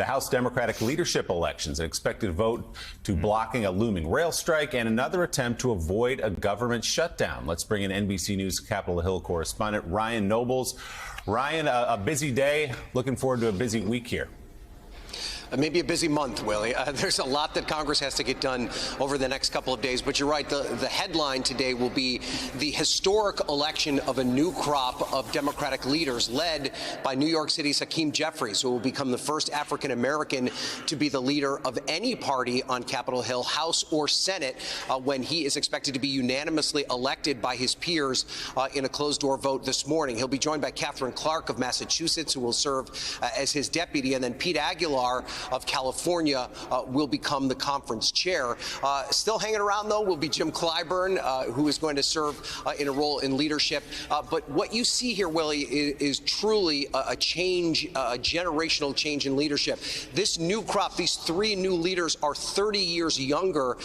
the House Democratic leadership elections, an expected vote to blocking a looming rail strike, and another attempt to avoid a government shutdown. Let's bring in NBC News Capitol Hill correspondent Ryan Nobles. Ryan, a busy day. Looking forward to a busy week here. Maybe a busy month, Willie. There's a lot that Congress has to get done over the next couple of days. But you're right. The headline today will be the historic election of a new crop of Democratic leaders led by New York City's Hakeem Jeffries, who will become the first African-American to be the leader of any party on Capitol Hill, House or Senate, when he is expected to be unanimously elected by his peers in a closed-door vote this morning. He'll be joined by Katherine Clark of Massachusetts, who will serve as his deputy, and then Pete Aguilar of California will become the conference chair. Still hanging around, though, will be Jim Clyburn, who is going to serve in a role in leadership. But what you see here, Willie, is truly a change, a generational change in leadership. This new crop, these three new leaders, are 30 years younger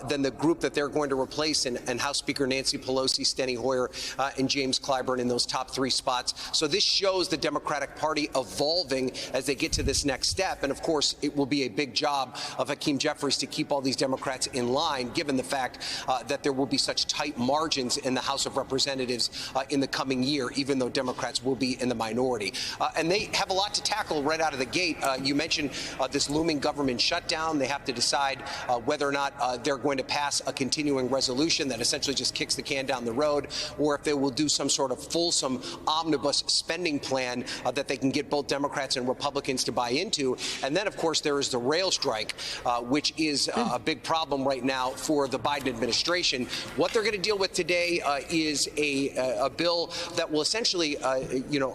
than the group that they're going to replace, and House Speaker Nancy Pelosi, Steny Hoyer, and James Clyburn in those top three spots. So this shows the Democratic Party evolving as they get to this next step. And, of course, it will be a big job of Hakeem Jeffries to keep all these Democrats in line, given the fact that there will be such tight margins in the House of Representatives in the coming year, even though Democrats will be in the minority. And they have a lot to tackle right out of the gate. You mentioned this looming government shutdown. They have to decide whether or not they're going to pass a continuing resolution that essentially just kicks the can down the road, or if they will do some sort of fulsome omnibus spending plan that they can get both Democrats and Republicans to buy into. And then, of course, there is the rail strike, which is a big problem right now for the Biden administration. What they're going to deal with today is a bill that will essentially,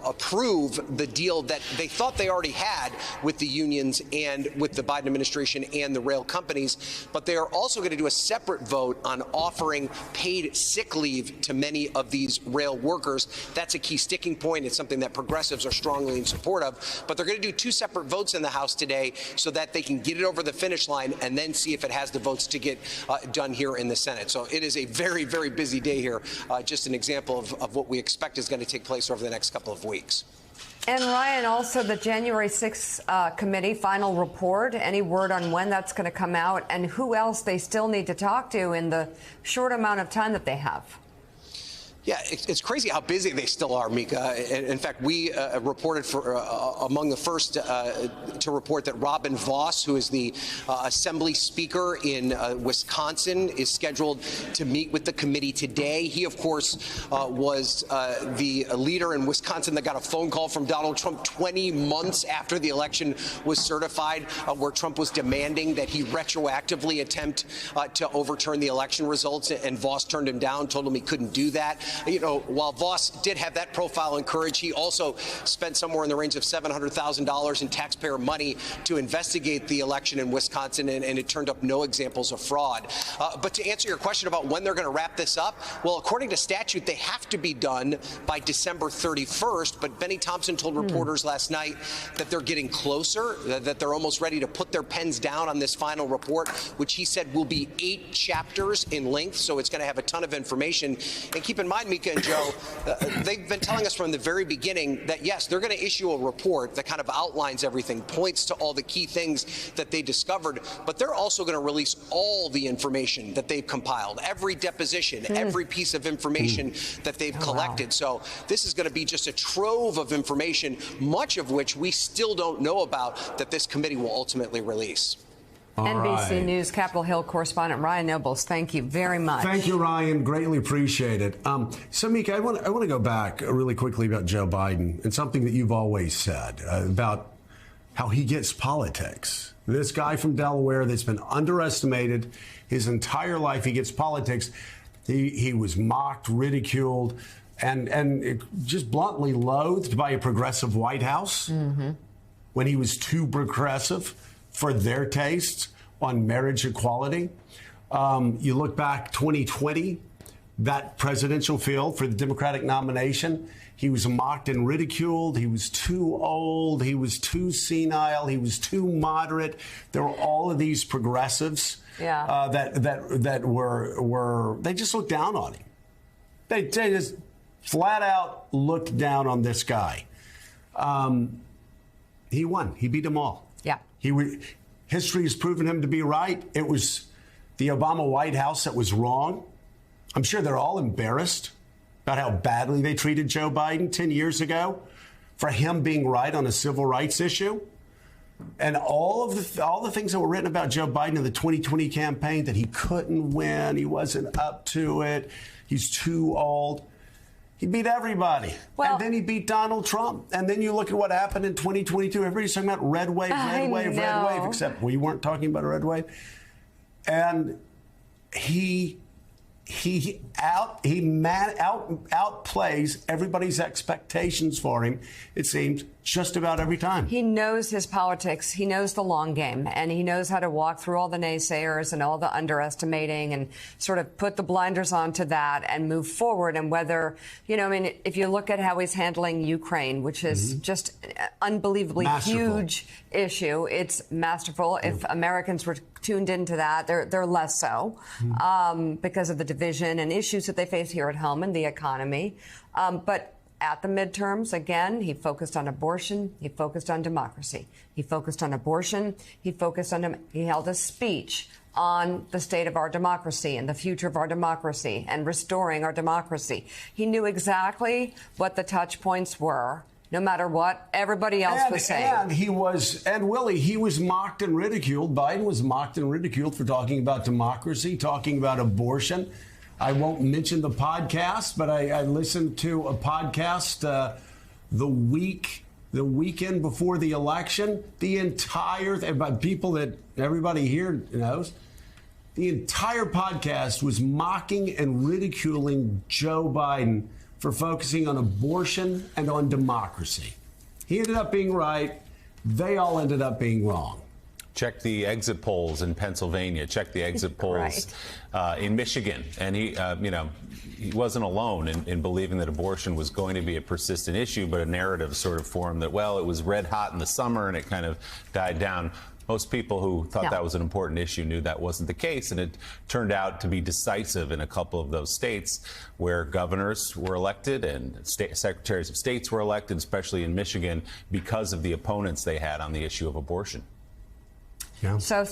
approve the deal that they thought they already had with the unions and with the Biden administration and the rail companies. But they are also going to do a separate vote on offering paid sick leave to many of these rail workers. That's a key sticking point. It's something that progressives are strongly in support of. But they're going to do two separate votes in the House today so that they can get it over the finish line and then see if it has the votes to get done here in the Senate. So it is a very, very busy day here. Just an example of what we expect is going to take place over the next couple of weeks. And Ryan, also the January 6th committee final report, any word on when that's going to come out and who else they still need to talk to in the short amount of time that they have? Yeah, it's crazy how busy they still are, Mika. In fact, we reported among the first to report that Robin Vos, who is the Assembly Speaker in Wisconsin, is scheduled to meet with the committee today. He, of course, was the leader in Wisconsin that got a phone call from Donald Trump 20 months after the election was certified, where Trump was demanding that he retroactively attempt to overturn the election results. And Vos turned him down, told him he couldn't do that. You know, while Vos did have that profile and courage, he also spent somewhere in the range of $700,000 in taxpayer money to investigate the election in Wisconsin, and it turned up no examples of fraud. But to answer your question about when they're going to wrap this up, well, according to statute, they have to be done by December 31st. But Benny Thompson told reporters last night that they're getting closer, that they're almost ready to put their pens down on this final report, which he said will be 8 chapters in length. So it's going to have a ton of information. And keep in mind, Mika and Joe, they've been telling us from the very beginning that, yes, they're going to issue a report that kind of outlines everything, points to all the key things that they discovered, but they're also going to release all the information that they've compiled, every deposition, every piece of information that they've collected. So this is going to be just a trove of information, much of which we still don't know about, that this committee will ultimately release. NBC News Capitol Hill correspondent Ryan Nobles, thank you very much. Thank you, Ryan. Greatly appreciate it. So, Mika, I want to go back really quickly about Joe Biden and something that you've always said about how he gets politics. This guy from Delaware that's been underestimated his entire life, he gets politics. He was mocked, ridiculed, and just bluntly loathed by a progressive White House when he was too progressive for their tastes on marriage equality. You look back 2020, that presidential field for the Democratic nomination, he was mocked and ridiculed. He was too old. He was too senile. He was too moderate. There were all of these progressives that were they just looked down on him. They just flat out looked down on this guy. He won. He beat them all. Yeah. History has proven him to be right. It was the Obama White House that was wrong. I'm sure they're all embarrassed about how badly they treated Joe Biden 10 years ago for him being right on a civil rights issue. And all the things that were written about Joe Biden in the 2020 campaign, that he couldn't win, he wasn't up to it, he's too old. He beat everybody. Well, and then he beat Donald Trump. And then you look at what happened in 2022. Everybody's talking about red wave, red wave, except we weren't talking about a red wave. And he outplays everybody's expectations for him, it seems, just about every time. He knows his politics. He knows the long game, and he knows how to walk through all the naysayers and all the underestimating and sort of put the blinders onto that and move forward. And whether, if you look at how he's handling Ukraine, which is just an unbelievably huge issue, it's masterful. If Americans were tuned into that, they're less so because of the division and issues that they face here at home and the economy. But at the midterms, again, he focused on abortion. He focused on democracy. He focused on abortion. He held a speech on the state of our democracy and the future of our democracy and restoring our democracy. He knew exactly what the touch points were, no matter what everybody else was saying. And Willie, he was mocked and ridiculed. Biden was mocked and ridiculed for talking about democracy, talking about abortion. I won't mention the podcast, but I listened to a podcast the weekend before the election. The entire people that everybody here knows, the entire podcast was mocking and ridiculing Joe Biden for focusing on abortion and on democracy. He ended up being right. They all ended up being wrong. Check the exit polls in Pennsylvania. Check the exit polls in Michigan. And he wasn't alone in believing that abortion was going to be a persistent issue, but a narrative sort of formed that, well, it was red hot in the summer and it kind of died down. Most people who thought that was an important issue knew that wasn't the case, and it turned out to be decisive in a couple of those states where governors were elected and secretaries of states were elected, especially in Michigan, because of the opponents they had on the issue of abortion. Yeah. So